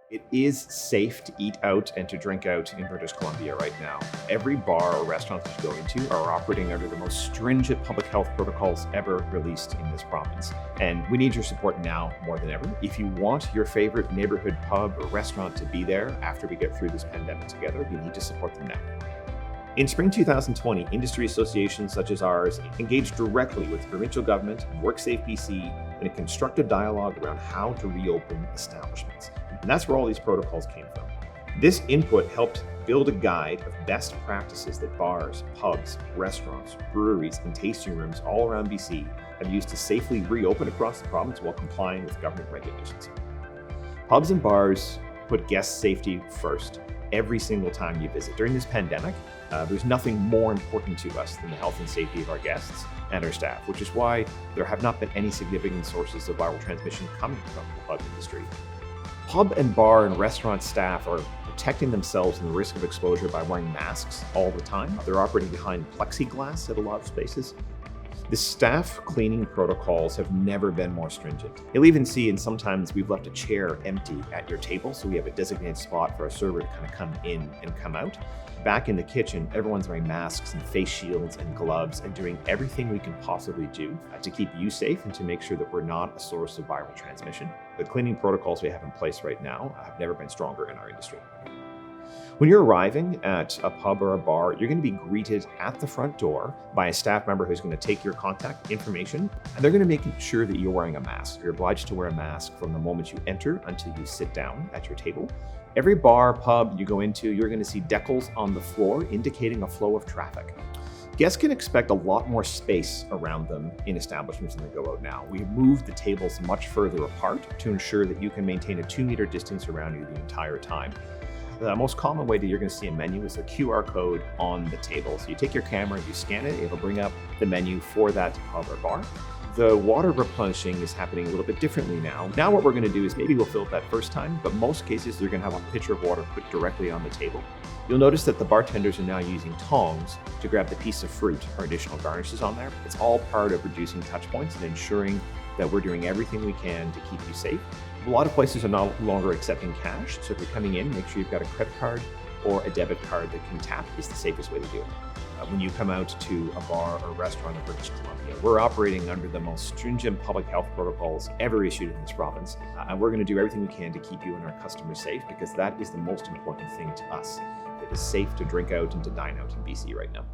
It is safe to eat out and to drink out in British Columbia right now. Every bar or restaurant that you go into are operating under the most stringent public health protocols ever released in this province. And we need your support now more than ever. If you want your favorite neighborhood pub or restaurant to be there after we get through this pandemic together, you need to support them now. In spring 2020, industry associations such as ours engaged directly with the provincial government and WorkSafe BC in a constructive dialogue around how to reopen establishments. And that's where all these protocols came from. This input helped build a guide of best practices that bars, pubs, restaurants, breweries, and tasting rooms all around BC have used to safely reopen across the province while complying with government regulations. Pubs and bars put guest safety first every single time you visit. During this pandemic, there's nothing more important to us than the health and safety of our guests and our staff, which is why there have not been any significant sources of viral transmission coming from the pub industry. Pub and bar and restaurant staff are protecting themselves from the risk of exposure by wearing masks all the time. They're operating behind plexiglass at a lot of spaces. The staff cleaning protocols have never been more stringent. You'll even see, and sometimes we've left a chair empty at your table, so we have a designated spot for a server to kind of come in and come out. Back in the kitchen, everyone's wearing masks and face shields and gloves and doing everything we can possibly do to keep you safe and to make sure that we're not a source of viral transmission. The cleaning protocols we have in place right now have never been stronger in our industry. When you're arriving at a pub or a bar, you're going to be greeted at the front door by a staff member who's going to take your contact information, and they're going to make sure that you're wearing a mask. You're obliged to wear a mask from the moment you enter until you sit down at your table. Every bar, pub you go into, you're going to see decals on the floor indicating a flow of traffic. Guests can expect a lot more space around them in establishments than they go out now. We've moved the tables much further apart to ensure that you can maintain a 2-meter distance around you the entire time. The most common way that you're going to see a menu is a QR code on the table. So you take your camera, you scan it, it'll bring up the menu for that pub or bar. The water replenishing is happening a little bit differently now. Now what we're going to do is maybe we'll fill it that first time, but most cases you're going to have a pitcher of water put directly on the table. You'll notice that the bartenders are now using tongs to grab the piece of fruit or additional garnishes on there. It's all part of reducing touch points and ensuring that we're doing everything we can to keep you safe. A lot of places are no longer accepting cash, so if you're coming in, make sure you've got a credit card or a debit card that can tap is the safest way to do it. When you come out to a bar or restaurant in British Columbia, we're operating under the most stringent public health protocols ever issued in this province, and we're going to do everything we can to keep you and our customers safe because that is the most important thing to us. It is safe to drink out and to dine out in BC right now.